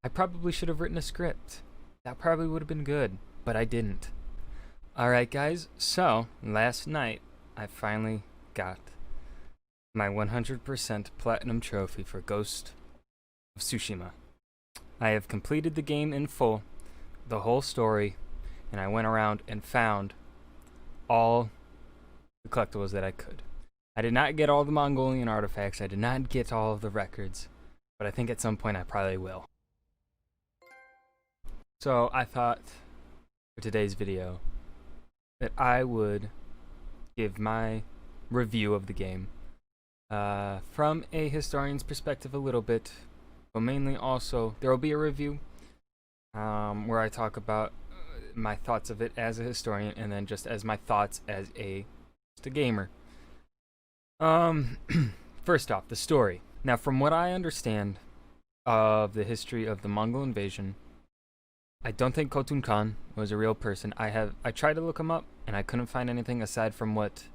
I probably should have written a script. That probably would have been good, but I didn't. Alright guys, so last night I finally got my 100% platinum trophy for Ghost of Tsushima. I have completed the game in full, the whole story, and I went around and found all the collectibles that I could. I did not get all the Mongolian artifacts, I did not get all of the records, but I think at some point I probably will. So I thought for today's video that I would give my review of the game from a historian's perspective a little bit, but mainly also there will be a review where I talk about my thoughts of it as a historian and then just as my thoughts as just a gamer. First off, the story. Now, from what I understand of the history of the Mongol invasion, I don't think Khotun Khan was a real person. I tried to look him up, and I couldn't find anything aside from what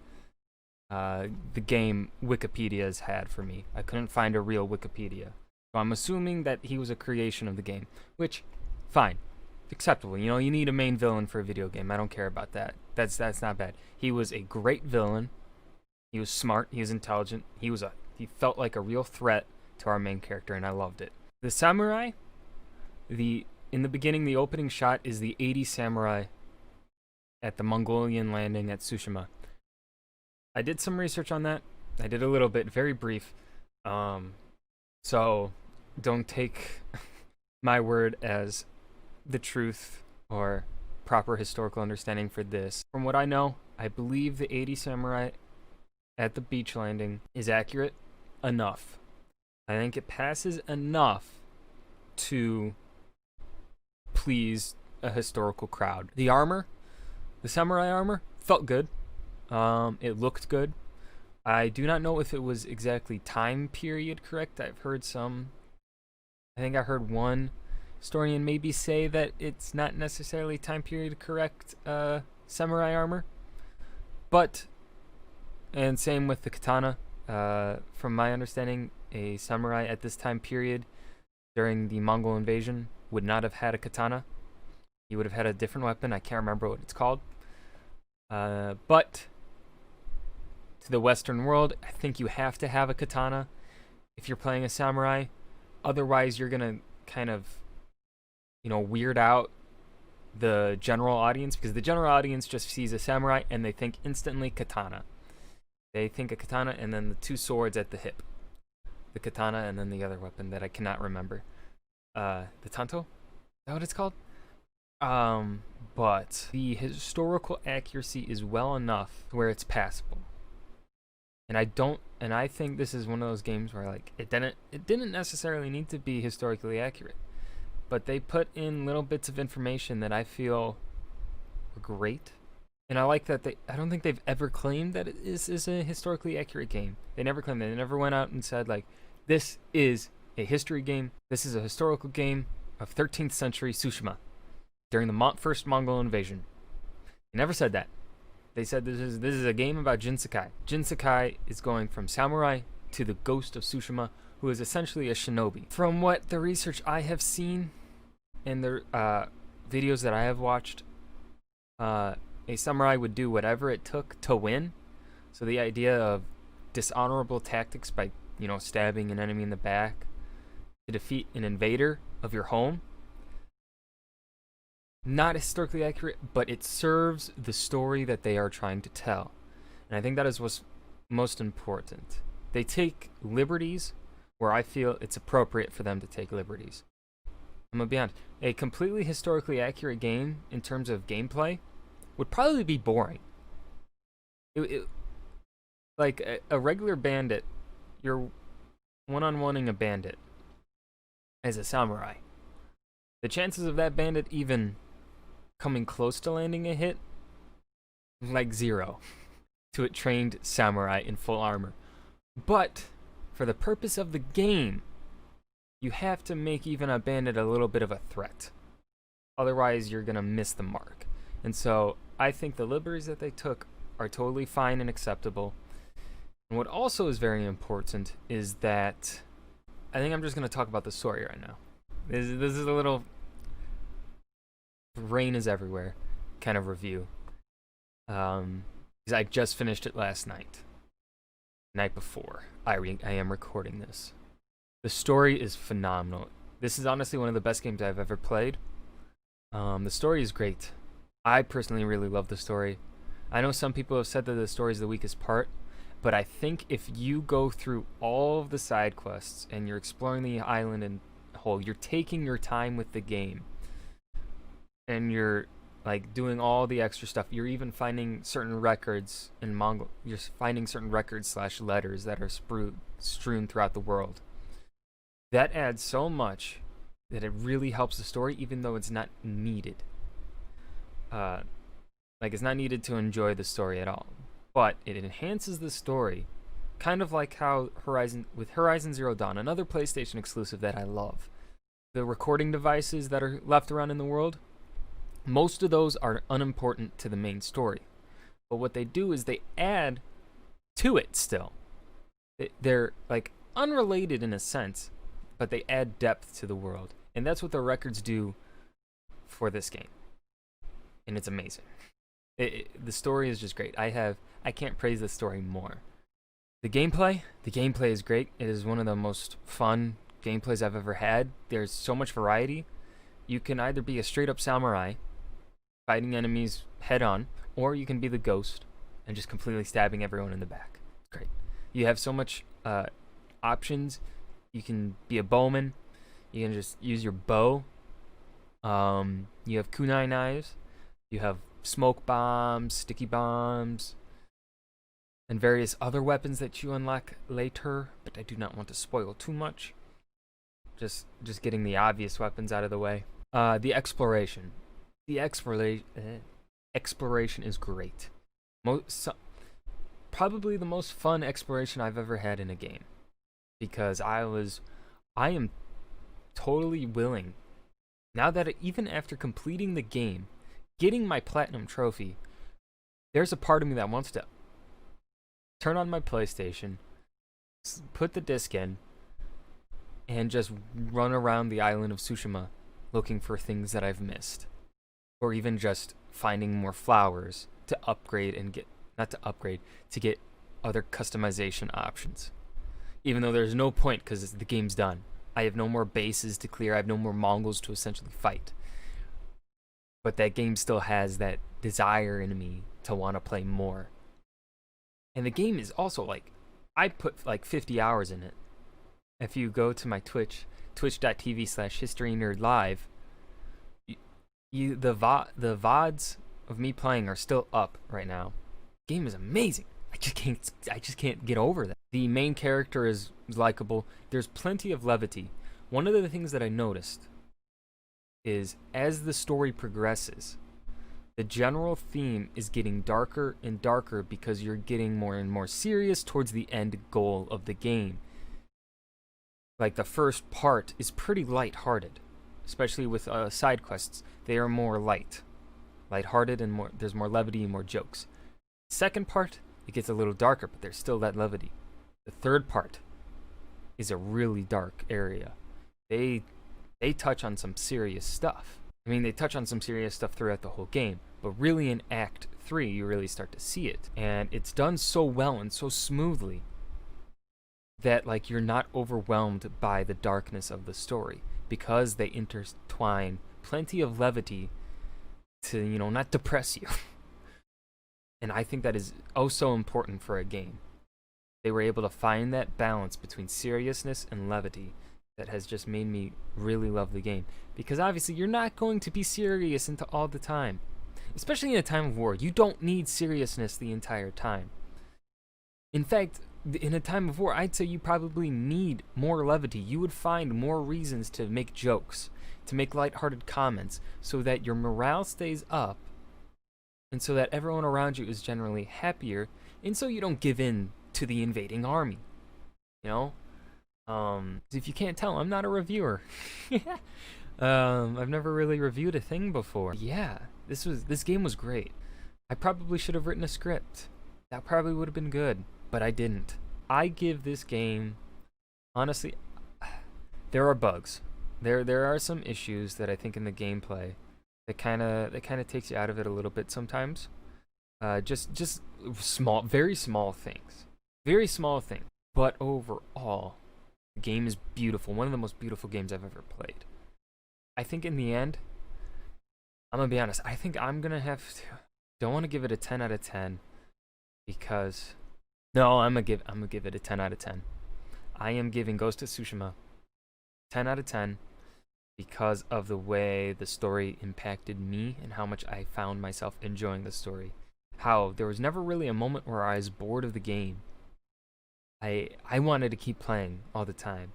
the game Wikipedia's had for me. I couldn't find a real Wikipedia. So I'm assuming that he was a creation of the game, which, fine, acceptable. You know, you need a main villain for a video game. I don't care about that. That's not bad. He was a great villain. He was smart. He was intelligent. He felt like a real threat to our main character, and I loved it. The samurai, in the beginning, the opening shot is the 80 samurai at the Mongolian landing at Tsushima. I did some research on that. I did a little bit, very brief. So don't take my word as the truth or proper historical understanding for this. From what I know, I believe the 80 samurai at the beach landing is accurate enough. I think it passes enough to please a historical crowd. The armor, the samurai armor, felt good. It looked good. I do not know if it was exactly time period correct. I think I heard one historian maybe say that it's not necessarily time period correct samurai armor. And same with the katana. From my understanding, a samurai at this time period during the Mongol invasion would not have had a katana. He would have had a different weapon. I can't remember what it's called. But to the Western world, I think you have to have a katana if you're playing a samurai. Otherwise, you're gonna kind of, weird out the general audience, because the general audience just sees a samurai and they think instantly katana. They think a katana and then the two swords at the hip. The katana and then the other weapon that I cannot remember. The tanto? Is that what it's called? But the historical accuracy is well enough where it's passable. And I think this is one of those games where it didn't necessarily need to be historically accurate, but they put in little bits of information that I feel were great. And I like that I don't think they've ever claimed that it is a historically accurate game. They never claimed that. They never went out and said, this is a history game. This is a historical game of 13th century Tsushima during the first Mongol invasion. They never said that. They said this is a game about Jin Sakai. Jin Sakai is going from samurai to the ghost of Tsushima, who is essentially a shinobi. From what the research I have seen and the videos that I have watched, a samurai would do whatever it took to win. So the idea of dishonorable tactics by, stabbing an enemy in the back to defeat an invader of your home, not historically accurate, but it serves the story that they are trying to tell. And I think that is what's most important. They take liberties where I feel it's appropriate for them to take liberties. I'm gonna be honest, a completely historically accurate game in terms of gameplay would probably be boring. Like a regular bandit, you're one-on-oneing a bandit as a samurai. The chances of that bandit even coming close to landing a hit, 0 to a trained samurai in full armor. But for the purpose of the game, you have to make even a bandit a little bit of a threat. Otherwise, you're gonna miss the mark. And so I think the liberties that they took are totally fine and acceptable. And what also is very important is that I think I'm just going to talk about the story right now. This is a little rain is everywhere kind of review. 'Cause I just finished it last night before I am recording this. The story is phenomenal. This is honestly one of the best games I've ever played. The story is great. I personally really love the story. I know some people have said that the story is the weakest part, but I think if you go through all of the side quests and you're exploring the island and whole, you're taking your time with the game, and you're like doing all the extra stuff. You're even finding certain records in Mongol. You're finding certain records / letters that are strewn throughout the world. That adds so much that it really helps the story, even though it's not needed. Like it's not needed to enjoy the story at all, but it enhances the story, kind of like how Horizon Zero Dawn, another PlayStation exclusive that I love. The recording devices that are left around in the world, most of those are unimportant to the main story, but what they do is they add to it still. They're like unrelated in a sense, but they add depth to the world, and that's what the records do for this game, and it's amazing. The story is just great. I can't praise the story more. The gameplay is great. It is one of the most fun gameplays I've ever had. There's so much variety. You can either be a straight up samurai fighting enemies head on, or you can be the ghost and just completely stabbing everyone in the back. It's great. You have so much options. You can be a bowman. You can just use your bow. You have kunai knives. You have smoke bombs, sticky bombs, and various other weapons that you unlock later, but I do not want to spoil too much. Just getting the obvious weapons out of the way. The exploration. Exploration is great. Probably the most fun exploration I've ever had in a game, because I am totally willing, now that even after completing the game, getting my platinum trophy, there's a part of me that wants to turn on my PlayStation, put the disc in, and just run around the island of Tsushima looking for things that I've missed. Or even just finding more flowers to upgrade and to get other customization options. Even though there's no point because the game's done. I have no more bases to clear, I have no more Mongols to essentially fight. But that game still has that desire in me to want to play more. And the game is also like, I put like 50 hours in it. If you go to my Twitch, twitch.tv/historynerdlive, the VODs of me playing are still up right now. The game is amazing. I just can't get over that. The main character is likable. There's plenty of levity. One of the things that I noticed is as the story progresses, the general theme is getting darker and darker because you're getting more and more serious towards the end goal of the game. Like the first part is pretty lighthearted, especially with side quests. They are more lighthearted, and there's more levity and more jokes. Second part, it gets a little darker, but there's still that levity. The third part is a really dark area. They touch on some serious stuff. I mean, they touch on some serious stuff throughout the whole game, but really in Act 3, you really start to see it. And it's done so well and so smoothly that like you're not overwhelmed by the darkness of the story, because they intertwine plenty of levity to, not depress you. And I think that is oh so important for a game. They were able to find that balance between seriousness and levity that has just made me really love the game. Because obviously you're not going to be serious into all the time. Especially in a time of war. You don't need seriousness the entire time. In fact, in a time of war, I'd say you probably need more levity. You would find more reasons to make jokes, to make lighthearted comments, so that your morale stays up, and so that everyone around you is generally happier, and so you don't give in to the invading army. If you can't tell, I'm not a reviewer. I've never really reviewed a thing before. Yeah, this game was great. I probably should have written a script. That probably would have been good, but I didn't. I give this game, honestly, there are bugs. there are some issues that I think in the gameplay that kind of takes you out of it a little bit sometimes. Just small, very small things, very small things. But overall, the game is beautiful. One of the most beautiful games I've ever played. I think in the end, I'm gonna be honest. I think I'm gonna have to. Don't want to give it a 10 out of 10 because no, I'm gonna give it a 10 out of 10. I am giving Ghost of Tsushima 10 out of 10 because of the way the story impacted me and how much I found myself enjoying the story. How there was never really a moment where I was bored of the game. I wanted to keep playing all the time.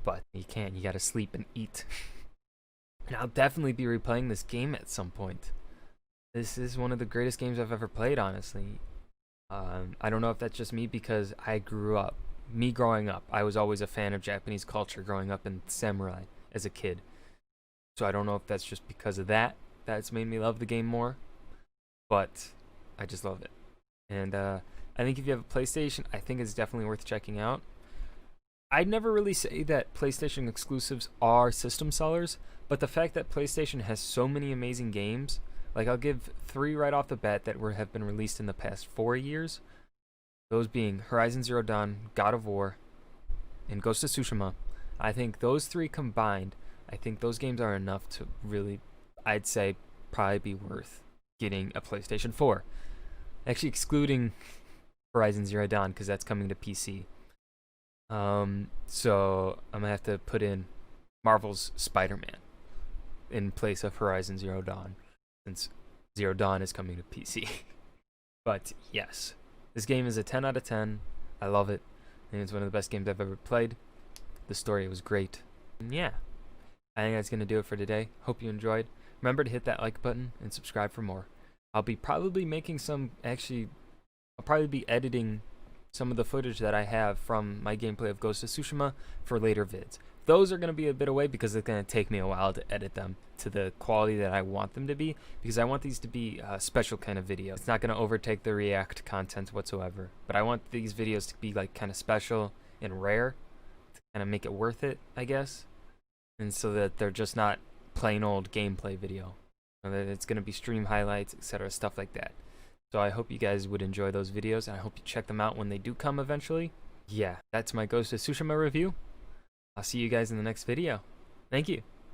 But you can't, you gotta sleep and eat. And I'll definitely be replaying this game at some point. This is one of the greatest games I've ever played, honestly. I don't know if that's just me because growing up, I was always a fan of Japanese culture growing up in samurai as a kid. So I don't know if that's just because of that's made me love the game more. But I just love it. And I think if you have a PlayStation, I think it's definitely worth checking out. I'd never really say that PlayStation exclusives are system sellers, but the fact that PlayStation has so many amazing games, like I'll give 3 right off the bat that have been released in the past 4 years. Those being Horizon Zero Dawn, God of War, and Ghost of Tsushima. I think those 3 combined, I think those games are enough to really, I'd say, probably be worth getting a PlayStation 4. Actually excluding Horizon Zero Dawn because that's coming to PC. So I'm gonna have to put in Marvel's Spider-Man in place of Horizon Zero Dawn, since Zero Dawn is coming to PC. But yes, this game is a 10 out of 10. I love it. I think it's one of the best games I've ever played. The story was great. And yeah, I think that's gonna do it for today. Hope you enjoyed. Remember to hit that like button and subscribe for more. I'll be probably making I'll probably be editing some of the footage that I have from my gameplay of Ghost of Tsushima for later vids. Those are going to be a bit away because it's going to take me a while to edit them to the quality that I want them to be, because I want these to be a special kind of video. It's not going to overtake the React content whatsoever, but I want these videos to be like kind of special and rare to kind of make it worth it, I guess, and so that they're just not plain old gameplay video. And that it's going to be stream highlights, etc., stuff like that. So I hope you guys would enjoy those videos, and I hope you check them out when they do come eventually. Yeah, that's my Ghost of Tsushima review. I'll see you guys in the next video. Thank you.